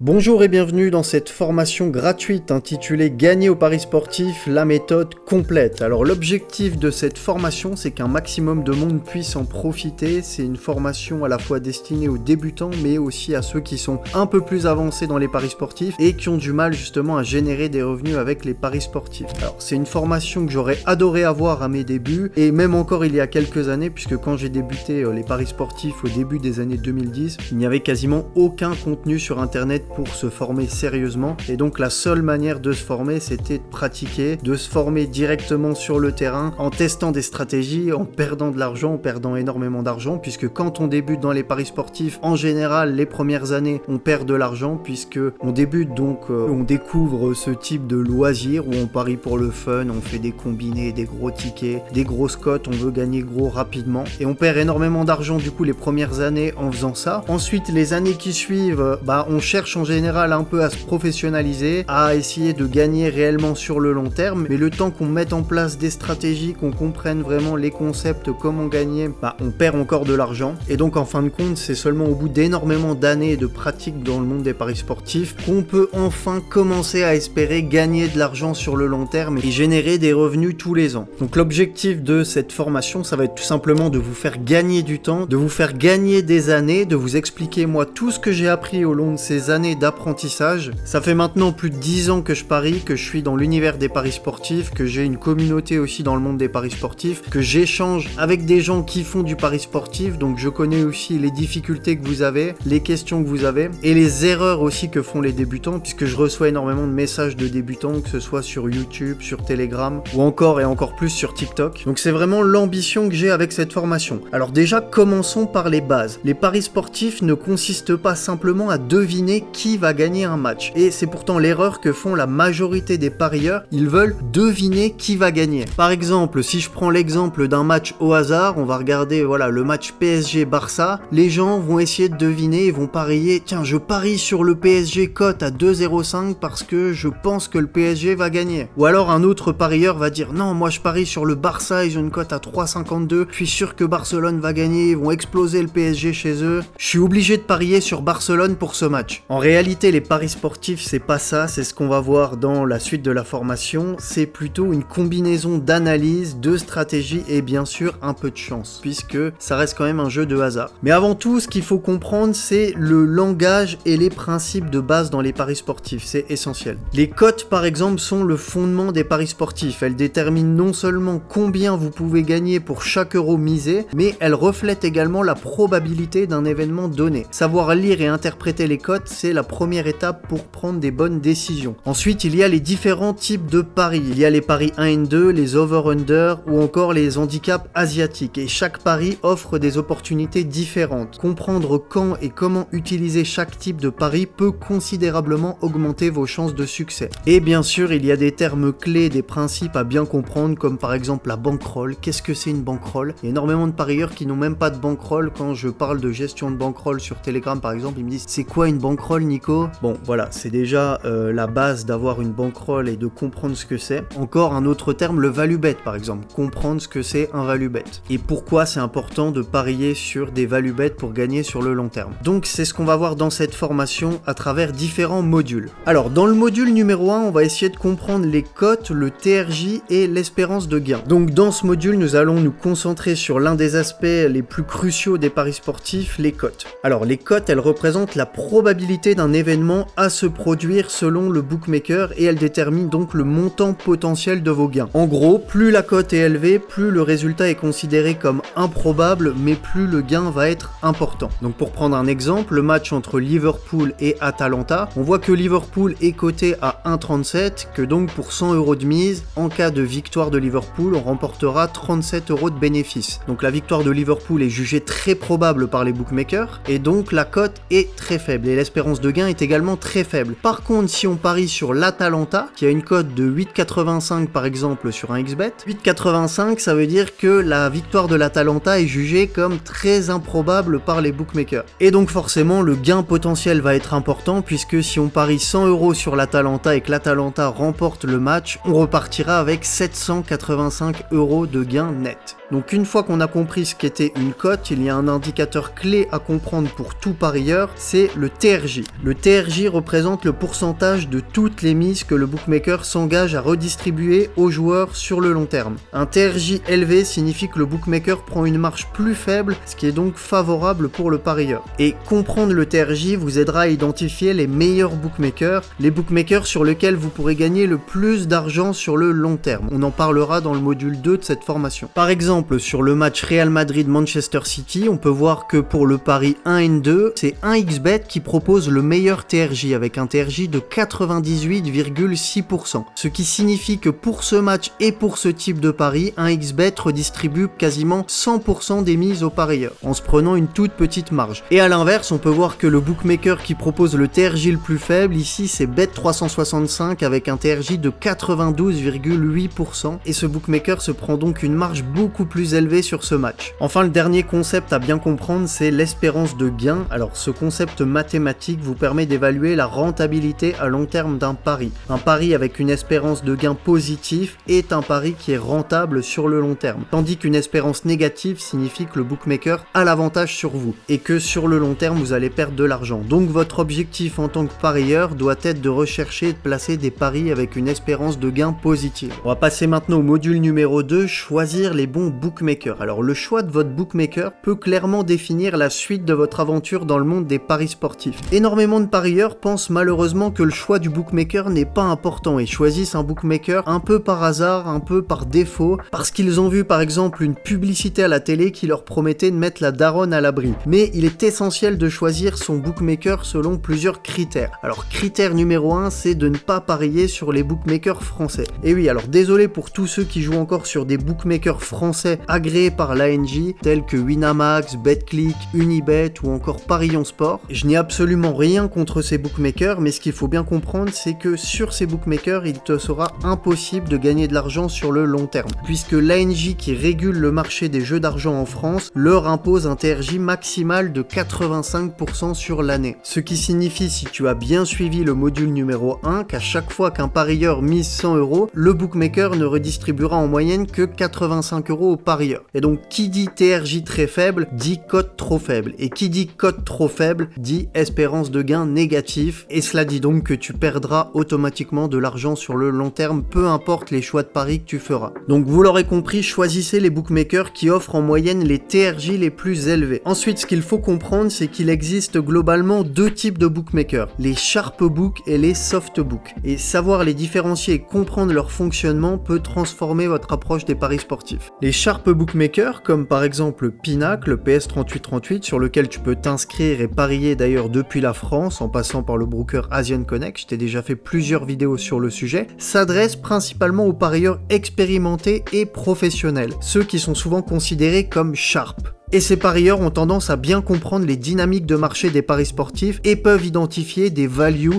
Bonjour et bienvenue dans cette formation gratuite intitulée Gagner au Paris sportif, la méthode complète. Alors l'objectif de cette formation, c'est qu'un maximum de monde puisse en profiter. C'est une formation à la fois destinée aux débutants, mais aussi à ceux qui sont un peu plus avancés dans les paris sportifs et qui ont du mal justement à générer des revenus avec les paris sportifs. Alors c'est une formation que j'aurais adoré avoir à mes débuts, et même encore il y a quelques années, puisque quand j'ai débuté les paris sportifs au début des années 2010, il n'y avait quasiment aucun contenu sur internet pour se former sérieusement, et donc la seule manière de se former, c'était de pratiquer, de se former directement sur le terrain, en testant des stratégies, en perdant de l'argent, en perdant énormément d'argent, puisque quand on débute dans les paris sportifs, en général, les premières années, on perd de l'argent, puisque on débute donc, on découvre ce type de loisir, où on parie pour le fun, on fait des combinés, des gros tickets, des grosses cotes, on veut gagner gros rapidement, et on perd énormément d'argent du coup les premières années en faisant ça. Ensuite, les années qui suivent, on cherche en général un peu à se professionnaliser, à essayer de gagner réellement sur le long terme, mais le temps qu'on mette en place des stratégies, qu'on comprenne vraiment les concepts, comment gagner, on perd encore de l'argent. Et donc en fin de compte, c'est seulement au bout d'énormément d'années de pratique dans le monde des paris sportifs qu'on peut enfin commencer à espérer gagner de l'argent sur le long terme et générer des revenus tous les ans. Donc l'objectif de cette formation, ça va être tout simplement de vous faire gagner du temps, de vous faire gagner des années, de vous expliquer moi tout ce que j'ai appris au long de ces années d'apprentissage. Ça fait maintenant plus de 10 ans que je parie, que je suis dans l'univers des paris sportifs, que j'ai une communauté aussi dans le monde des paris sportifs, que j'échange avec des gens qui font du pari sportif, donc je connais aussi les difficultés que vous avez, les questions que vous avez, et les erreurs aussi que font les débutants, puisque je reçois énormément de messages de débutants, que ce soit sur YouTube, sur Telegram, ou encore et encore plus sur TikTok. Donc c'est vraiment l'ambition que j'ai avec cette formation. Alors déjà, commençons par les bases. Les paris sportifs ne consistent pas simplement à deviner qui va gagner un match. Et c'est pourtant l'erreur que font la majorité des parieurs, ils veulent deviner qui va gagner. Par exemple, si je prends l'exemple d'un match au hasard, on va regarder le match PSG-Barça, les gens vont essayer de deviner, ils vont parier, tiens je parie sur le PSG cote à 2,05 parce que je pense que le PSG va gagner. Ou alors un autre parieur va dire, non moi je parie sur le Barça, ils ont une cote à 3,52, je suis sûr que Barcelone va gagner, ils vont exploser le PSG chez eux, je suis obligé de parier sur Barcelone pour ce match. En réalité, les paris sportifs, c'est pas ça, c'est ce qu'on va voir dans la suite de la formation, c'est plutôt une combinaison d'analyse, de stratégie et bien sûr un peu de chance, puisque ça reste quand même un jeu de hasard. Mais avant tout, ce qu'il faut comprendre, c'est le langage et les principes de base dans les paris sportifs, c'est essentiel. Les cotes, par exemple, sont le fondement des paris sportifs, elles déterminent non seulement combien vous pouvez gagner pour chaque euro misé, mais elles reflètent également la probabilité d'un événement donné. Savoir lire et interpréter les cotes, c'est la première étape pour prendre des bonnes décisions. Ensuite, il y a les différents types de paris. Il y a les paris 1 et 2, les over-under ou encore les handicaps asiatiques. Et chaque pari offre des opportunités différentes. Comprendre quand et comment utiliser chaque type de pari peut considérablement augmenter vos chances de succès. Et bien sûr, il y a des termes clés, des principes à bien comprendre, comme par exemple la bankroll. Qu'est-ce que c'est une bankroll? Il y a énormément de parieurs qui n'ont même pas de bankroll. Quand je parle de gestion de bankroll sur Telegram par exemple, ils me disent c'est quoi une bankroll Nico? Bon voilà, c'est déjà la base d'avoir une bankroll et de comprendre ce que c'est. Encore un autre terme, le value bet par exemple, comprendre ce que c'est un value bet et pourquoi c'est important de parier sur des value bet pour gagner sur le long terme. Donc c'est ce qu'on va voir dans cette formation à travers différents modules. Alors dans le module numéro 1, on va essayer de comprendre les cotes, le TRJ et l'espérance de gain. Donc dans ce module, nous allons nous concentrer sur l'un des aspects les plus cruciaux des paris sportifs, les cotes. Alors les cotes, elles représentent la probabilité d'un événement à se produire selon le bookmaker et elles déterminent donc le montant potentiel de vos gains. En gros, plus la cote est élevée, plus le résultat est considéré comme improbable, mais plus le gain va être important. Donc pour prendre un exemple, le match entre Liverpool et Atalanta, on voit que Liverpool est coté à 1,37, que donc pour 100 € de mise, en cas de victoire de Liverpool, on remportera 37 € de bénéfice. Donc la victoire de Liverpool est jugée très probable par les bookmakers et donc la cote est très faible et l'espérance de gain est également très faible. Par contre, si on parie sur l'Atalanta, qui a une cote de 8,85 par exemple sur un XBet, 8,85 ça veut dire que la victoire de l'Atalanta est jugée comme très improbable par les bookmakers. Et donc forcément, le gain potentiel va être important puisque si on parie 100 € sur l'Atalanta et que l'Atalanta remporte le match, on repartira avec 785 € de gain net. Donc une fois qu'on a compris ce qu'était une cote, il y a un indicateur clé à comprendre pour tout parieur, c'est le TRJ. Le TRJ représente le pourcentage de toutes les mises que le bookmaker s'engage à redistribuer aux joueurs sur le long terme. Un TRJ élevé signifie que le bookmaker prend une marge plus faible, ce qui est donc favorable pour le parieur. Et comprendre le TRJ vous aidera à identifier les meilleurs bookmakers, les bookmakers sur lesquels vous pourrez gagner le plus d'argent sur le long terme. On en parlera dans le module 2 de cette formation. Par exemple, sur le match Real Madrid-Manchester City, on peut voir que pour le pari 1n2, c'est 1xBet qui propose le meilleur TRJ avec un TRJ de 98,6%. Ce qui signifie que pour ce match et pour ce type de pari, 1xBet redistribue quasiment 100% des mises aux parieurs, en se prenant une toute petite marge. Et à l'inverse, on peut voir que le bookmaker qui propose le TRJ le plus faible, ici c'est Bet365 avec un TRJ de 92,8%, et ce bookmaker se prend donc une marge beaucoup plus élevée sur ce match. Enfin, le dernier concept à bien comprendre, c'est l'espérance de gain. Alors ce concept mathématique vous permet d'évaluer la rentabilité à long terme d'un pari. Un pari avec une espérance de gain positif est un pari qui est rentable sur le long terme, tandis qu'une espérance négative signifie que le bookmaker a l'avantage sur vous et que sur le long terme vous allez perdre de l'argent. Donc votre objectif en tant que parieur doit être de rechercher et de placer des paris avec une espérance de gain positive. On va passer maintenant au module numéro 2, choisir les bons bookmakers. Alors le choix de votre bookmaker peut clairement définir la suite de votre aventure dans le monde des paris sportifs. Énormément de parieurs pensent malheureusement que le choix du bookmaker n'est pas important et choisissent un bookmaker un peu par hasard, un peu par défaut, parce qu'ils ont vu par exemple une publicité à la télé qui leur promettait de mettre la daronne à l'abri. Mais il est essentiel de choisir son bookmaker selon plusieurs critères. Alors critère numéro 1, c'est de ne pas parier sur les bookmakers français. Et oui, alors désolé pour tous ceux qui jouent encore sur des bookmakers français agréés par l'ANJ, tels que Winamax, Betclic, Unibet ou encore Parions Sport. Je n'ai absolument rien contre ces bookmakers, mais ce qu'il faut bien comprendre, c'est que sur ces bookmakers, il te sera impossible de gagner de l'argent sur le long terme, puisque l'ANJ qui régule le marché des jeux d'argent en France leur impose un TRJ maximal de 85% sur l'année. Ce qui signifie, si tu as bien suivi le module numéro 1, qu'à chaque fois qu'un parieur mise 100 €, le bookmaker ne redistribuera en moyenne que 85 € au parieur. Et donc qui dit TRJ très faible dit cote trop faible, et qui dit cote trop faible dit espérance de gain négatif, et cela dit donc que tu perdras automatiquement de l'argent sur le long terme, peu importe les choix de paris que tu feras. Donc vous l'aurez compris, choisissez les bookmakers qui offrent en moyenne les TRJ les plus élevés. Ensuite, ce qu'il faut comprendre, c'est qu'il existe globalement deux types de bookmakers, les sharp book et les soft book, et savoir les différencier et comprendre leur fonctionnement peut transformer votre approche des paris sportifs. Les sharp bookmakers, comme par exemple Pinacle, le PS3838, sur lequel tu peux t'inscrire et parier d'ailleurs depuis la France en passant par le broker Asian Connect, je t'ai déjà fait plusieurs vidéos sur le sujet, s'adresse principalement aux parieurs expérimentés et professionnels, ceux qui sont souvent considérés comme sharp. Et ces parieurs ont tendance à bien comprendre les dynamiques de marché des paris sportifs et peuvent identifier des value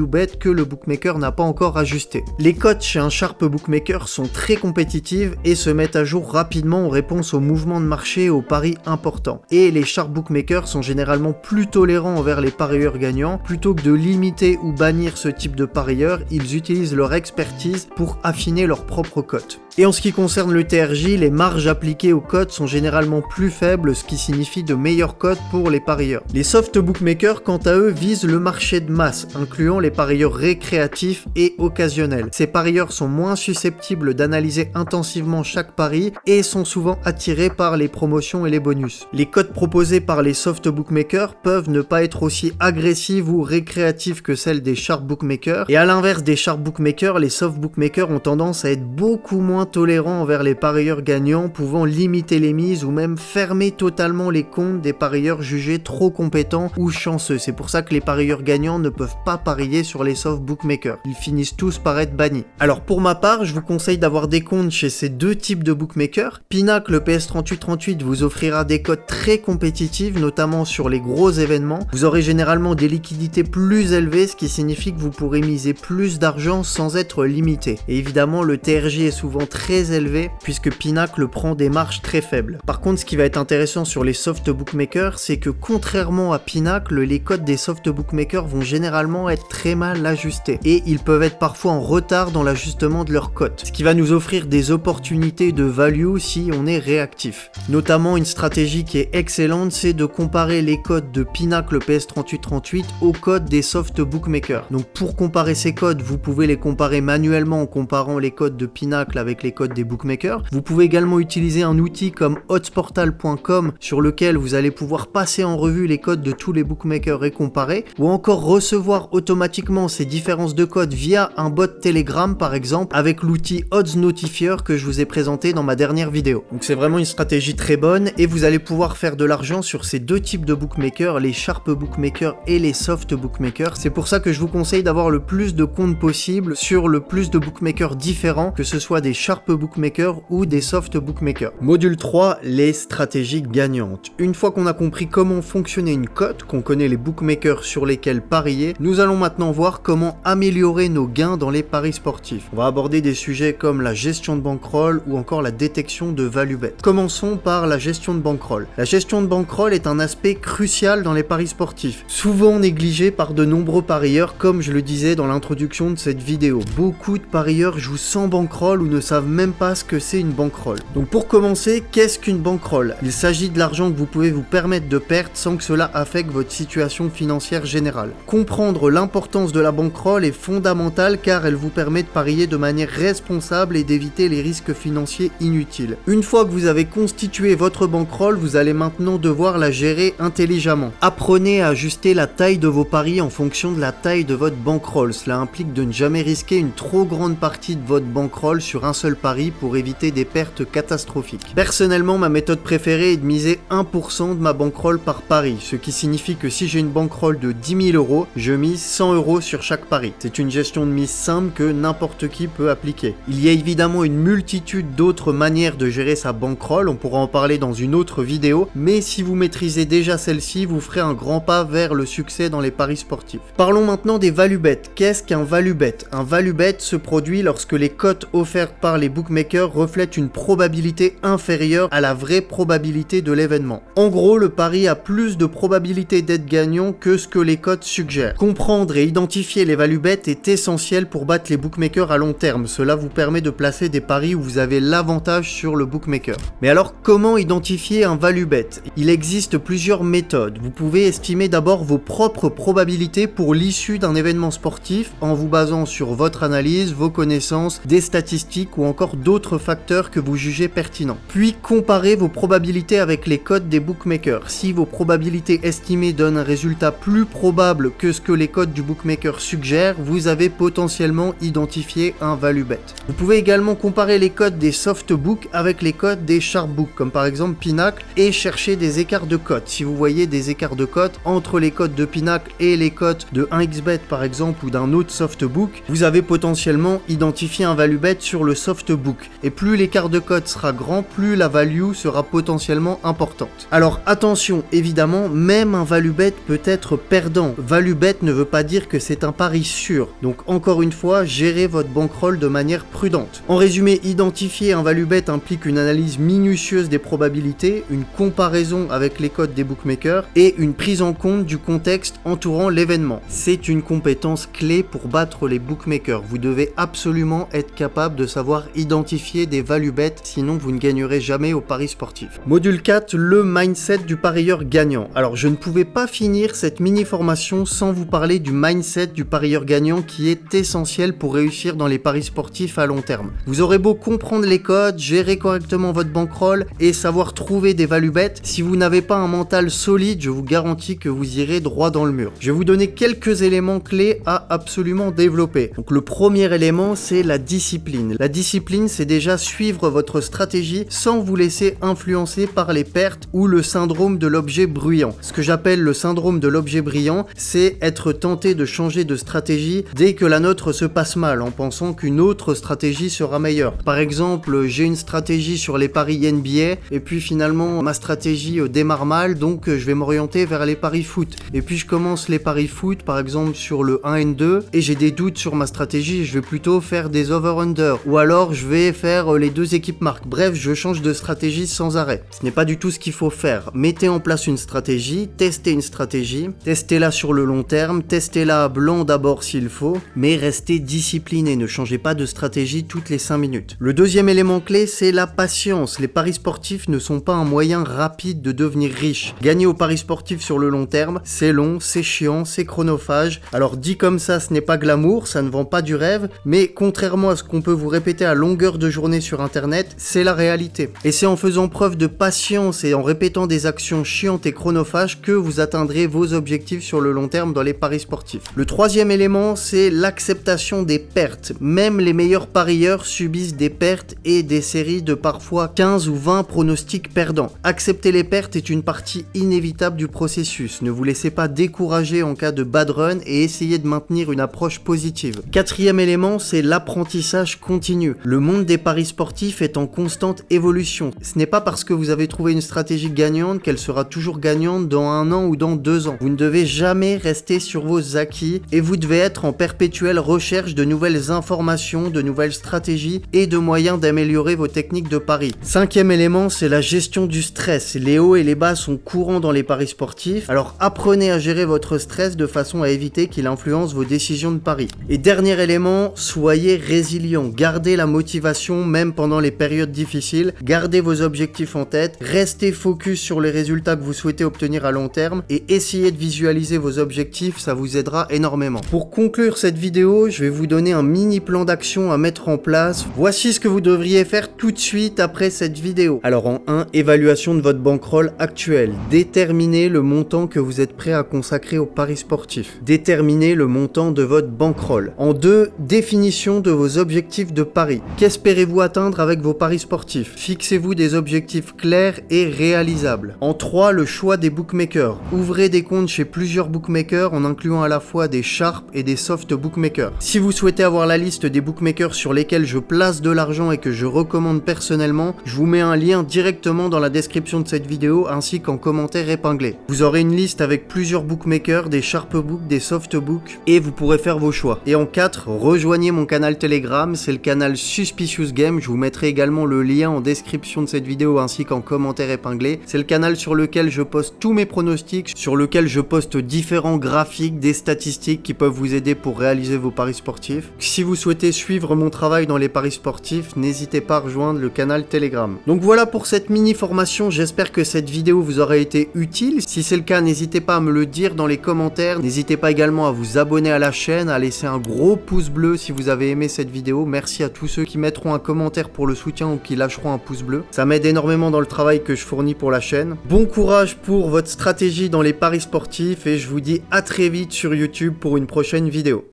bets que le bookmaker n'a pas encore ajusté. Les cotes chez un sharp bookmaker sont très compétitives et se mettent à jour rapidement en réponse aux mouvements de marché et aux paris importants. Et les sharp bookmakers sont généralement plus tolérants envers les parieurs gagnants. Plutôt que de limiter ou bannir ce type de parieurs, ils utilisent leur expertise pour affiner leurs propres cotes. Et en ce qui concerne le TRJ, les marges appliquées aux cotes sont généralement plus faibles, ce qui signifie de meilleures cotes pour les parieurs. Les soft bookmakers, quant à eux, visent le marché de masse, incluant les parieurs récréatifs et occasionnels. Ces parieurs sont moins susceptibles d'analyser intensivement chaque pari et sont souvent attirés par les promotions et les bonus. Les cotes proposées par les soft bookmakers peuvent ne pas être aussi agressives ou récréatives que celles des sharp bookmakers, et à l'inverse des sharp bookmakers, les soft bookmakers ont tendance à être beaucoup moins tolérants envers les parieurs gagnants, pouvant limiter les mises ou même fermer totalement les comptes des parieurs jugés trop compétents ou chanceux. C'est pour ça que les parieurs gagnants ne peuvent pas parier sur les soft bookmakers. Ils finissent tous par être bannis. Alors pour ma part, je vous conseille d'avoir des comptes chez ces deux types de bookmakers. Pinacle, le PS3838, vous offrira des cotes très compétitives, notamment sur les gros événements. Vous aurez généralement des liquidités plus élevées, ce qui signifie que vous pourrez miser plus d'argent sans être limité. Et évidemment, le TRJ est souvent très élevé puisque Pinacle prend des marges très faibles. Par contre, ce qui va être intéressant sur les soft bookmakers, c'est que contrairement à Pinacle, les codes des soft bookmakers vont généralement être très mal ajustés et ils peuvent être parfois en retard dans l'ajustement de leurs cotes, ce qui va nous offrir des opportunités de value si on est réactif. Notamment une stratégie qui est excellente, c'est de comparer les codes de Pinacle PS3838 aux codes des soft bookmakers. Donc pour comparer ces codes, vous pouvez les comparer manuellement en comparant les codes de Pinacle avec les codes des bookmakers. Vous pouvez également utiliser un outil comme oddsportal.com sur lequel vous allez pouvoir passer en revue les codes de tous les bookmakers et comparer, ou encore recevoir automatiquement ces différences de codes via un bot Telegram par exemple avec l'outil Odds Notifier que je vous ai présenté dans ma dernière vidéo. Donc c'est vraiment une stratégie très bonne et vous allez pouvoir faire de l'argent sur ces deux types de bookmakers, les sharp bookmakers et les soft bookmakers. C'est pour ça que je vous conseille d'avoir le plus de comptes possible sur le plus de bookmakers différents, que ce soit des sharp bookmakers ou des soft bookmakers. Module 3, les stratégies gagnantes. Une fois qu'on a compris comment fonctionnait une cote, qu'on connaît les bookmakers sur lesquels parier, nous allons maintenant voir comment améliorer nos gains dans les paris sportifs. On va aborder des sujets comme la gestion de bankroll ou encore la détection de value bet. Commençons par la gestion de bankroll. La gestion de bankroll est un aspect crucial dans les paris sportifs, souvent négligé par de nombreux parieurs comme je le disais dans l'introduction de cette vidéo. Beaucoup de parieurs jouent sans bankroll ou ne savent même pas ce que c'est une bankroll. Donc pour commencer, qu'est-ce qu'une bankroll? Il s'agit de l'argent que vous pouvez vous permettre de perdre sans que cela affecte votre situation financière générale. Comprendre l'importance de la bankroll est fondamental car elle vous permet de parier de manière responsable et d'éviter les risques financiers inutiles. Une fois que vous avez constitué votre bankroll, vous allez maintenant devoir la gérer intelligemment. Apprenez à ajuster la taille de vos paris en fonction de la taille de votre bankroll. Cela implique de ne jamais risquer une trop grande partie de votre bankroll sur un seul pari pour éviter des pertes catastrophiques. Personnellement, ma méthode préférée est de miser 1% de ma bankroll par pari, ce qui signifie que si j'ai une bankroll de 10 000 €, je mise 100 € sur chaque pari. C'est une gestion de mise simple que n'importe qui peut appliquer. Il y a évidemment une multitude d'autres manières de gérer sa bankroll, on pourra en parler dans une autre vidéo, mais si vous maîtrisez déjà celle-ci, vous ferez un grand pas vers le succès dans les paris sportifs. Parlons maintenant des value bets. Qu'est-ce qu'un value bet? Un value bet se produit lorsque les cotes offertes par les bookmakers reflètent une probabilité inférieure à la vraie probabilité de l'événement. En gros, le pari a plus de probabilité d'être gagnant que ce que les cotes suggèrent. Comprendre et identifier les value bets est essentiel pour battre les bookmakers à long terme. Cela vous permet de placer des paris où vous avez l'avantage sur le bookmaker. Mais alors, comment identifier un value bet? Il existe plusieurs méthodes. Vous pouvez estimer d'abord vos propres probabilités pour l'issue d'un événement sportif en vous basant sur votre analyse, vos connaissances, des statistiques ou encore d'autres facteurs que vous jugez pertinents. Puis comparez vos probabilités avec les cotes des bookmakers. Si vos probabilités estimées donnent un résultat plus probable que ce que les cotes du bookmaker suggèrent, vous avez potentiellement identifié un value bet. Vous pouvez également comparer les cotes des soft book avec les cotes des sharp book, comme par exemple Pinacle, et chercher des écarts de cotes. Si vous voyez des écarts de cotes entre les cotes de Pinacle et les cotes de 1xBet par exemple ou d'un autre soft book, vous avez potentiellement identifié un value bet sur le soft book. Et plus l'écart de cotes sera grand, plus la value sera potentiellement importante. Alors attention, évidemment, même un value bet peut être perdant. Value bet ne veut pas dire que c'est un pari sûr. Donc encore une fois, gérez votre bankroll de manière prudente. En résumé, identifier un value bet implique une analyse minutieuse des probabilités, une comparaison avec les cotes des bookmakers et une prise en compte du contexte entourant l'événement. C'est une compétence clé pour battre les bookmakers. Vous devez absolument être capable de savoir identifier des value bets, sinon vous ne gagnerez jamais au pari sportif. Module 4, le mindset du parieur gagnant. Alors je ne pouvais pas finir cette mini formation sans vous parler du mindset du parieur gagnant qui est essentiel pour réussir dans les paris sportifs à long terme. Vous aurez beau comprendre les codes, gérer correctement votre bankroll et savoir trouver des value bets, si vous n'avez pas un mental solide, je vous garantis que vous irez droit dans le mur. Je vais vous donner quelques éléments clés à absolument développer. Donc le premier élément, c'est la discipline. La discipline, c'est déjà suivre votre stratégie sans vous laisser influencer par les pertes ou le syndrome de l'objet bruyant. Ce que j'appelle le syndrome de l'objet brillant, c'est être tenté de changer de stratégie dès que la nôtre se passe mal en pensant qu'une autre stratégie sera meilleure. Par exemple, j'ai une stratégie sur les paris NBA et puis finalement ma stratégie démarre mal, donc je vais m'orienter vers les paris foot. Et puis je commence les paris foot par exemple sur le 1N2 et j'ai des doutes sur ma stratégie, je vais plutôt faire des over-under ou alors je vais faire les deux équipes marques. Bref, je change de stratégie sans arrêt. vrai. Ce n'est pas du tout ce qu'il faut faire. Mettez en place une stratégie, testez-la sur le long terme, testez-la à blanc d'abord s'il faut, mais restez discipliné, ne changez pas de stratégie toutes les 5 minutes. Le deuxième élément clé, c'est la patience. Les paris sportifs ne sont pas un moyen rapide de devenir riche. Gagner au paris sportif sur le long terme, c'est long, c'est chiant, c'est chronophage. Alors dit comme ça, ce n'est pas glamour, ça ne vend pas du rêve, mais contrairement à ce qu'on peut vous répéter à longueur de journée sur internet, c'est la réalité. Et c'est en faisant preuve de patience et en répétant des actions chiantes et chronophages que vous atteindrez vos objectifs sur le long terme dans les paris sportifs. Le troisième élément, c'est l'acceptation des pertes. Même les meilleurs parieurs subissent des pertes et des séries de parfois 15 ou 20 pronostics perdants. Accepter les pertes est une partie inévitable du processus. Ne vous laissez pas décourager en cas de bad run et essayez de maintenir une approche positive. Quatrième élément, c'est l'apprentissage continu. Le monde des paris sportifs est en constante évolution. Ce n'est pas parce que vous avez trouvé une stratégie gagnante qu'elle sera toujours gagnante dans 1 an ou dans 2 ans. Vous ne devez jamais rester sur vos acquis et vous devez être en perpétuelle recherche de nouvelles informations, de nouvelles stratégies et de moyens d'améliorer vos techniques de paris. Cinquième élément, c'est la gestion du stress. Les hauts et les bas sont courants dans les paris sportifs, alors apprenez à gérer votre stress de façon à éviter qu'il influence vos décisions de paris. Et dernier élément, soyez résilient. Gardez la motivation même pendant les périodes difficiles, gardez vos objectifs en tête, restez focus sur les résultats que vous souhaitez obtenir à long terme et essayez de visualiser vos objectifs, ça vous aidera énormément. Pour conclure cette vidéo, je vais vous donner un mini plan d'action à mettre en place. Voici ce que vous devriez faire tout de suite après cette vidéo. Alors en 1, évaluation de votre bankroll actuel. Déterminez le montant que vous êtes prêt à consacrer aux paris sportifs. Déterminez le montant de votre bankroll. En 2, définition de vos objectifs de paris. Qu'espérez-vous atteindre avec vos paris sportifs? Fixez-vous des objectifs clairs et réalisables. En 3, le choix des bookmakers. Ouvrez des comptes chez plusieurs bookmakers en incluant à la fois des sharp et des soft bookmakers. Si vous souhaitez avoir la liste des bookmakers sur lesquels je place de l'argent et que je recommande personnellement, je vous mets un lien directement dans la description de cette vidéo ainsi qu'en commentaire épinglé. Vous aurez une liste avec plusieurs bookmakers, des sharp books, des soft books et vous pourrez faire vos choix. Et en 4, rejoignez mon canal Telegram, c'est le canal Suspicious Game, je vous mettrai également le lien en description de cette vidéo ainsi qu'en commentaire épinglé. C'est le canal sur lequel je poste tous mes pronostics, sur lequel je poste différents graphiques, des statistiques qui peuvent vous aider pour réaliser vos paris sportifs. Si vous souhaitez suivre mon travail dans les paris sportifs, n'hésitez pas à rejoindre le canal Telegram. Donc voilà pour cette mini formation, j'espère que cette vidéo vous aura été utile. Si c'est le cas, n'hésitez pas à me le dire dans les commentaires. N'hésitez pas également à vous abonner à la chaîne, à laisser un gros pouce bleu si vous avez aimé cette vidéo. Merci à tous ceux qui mettront un commentaire pour le soutien ou qui lâcheront un pouce bleu. Ça m'aide énormément dans le travail que je fournis pour la chaîne. Bon courage pour votre stratégie dans les paris sportifs et je vous dis à très vite sur YouTube pour une prochaine vidéo.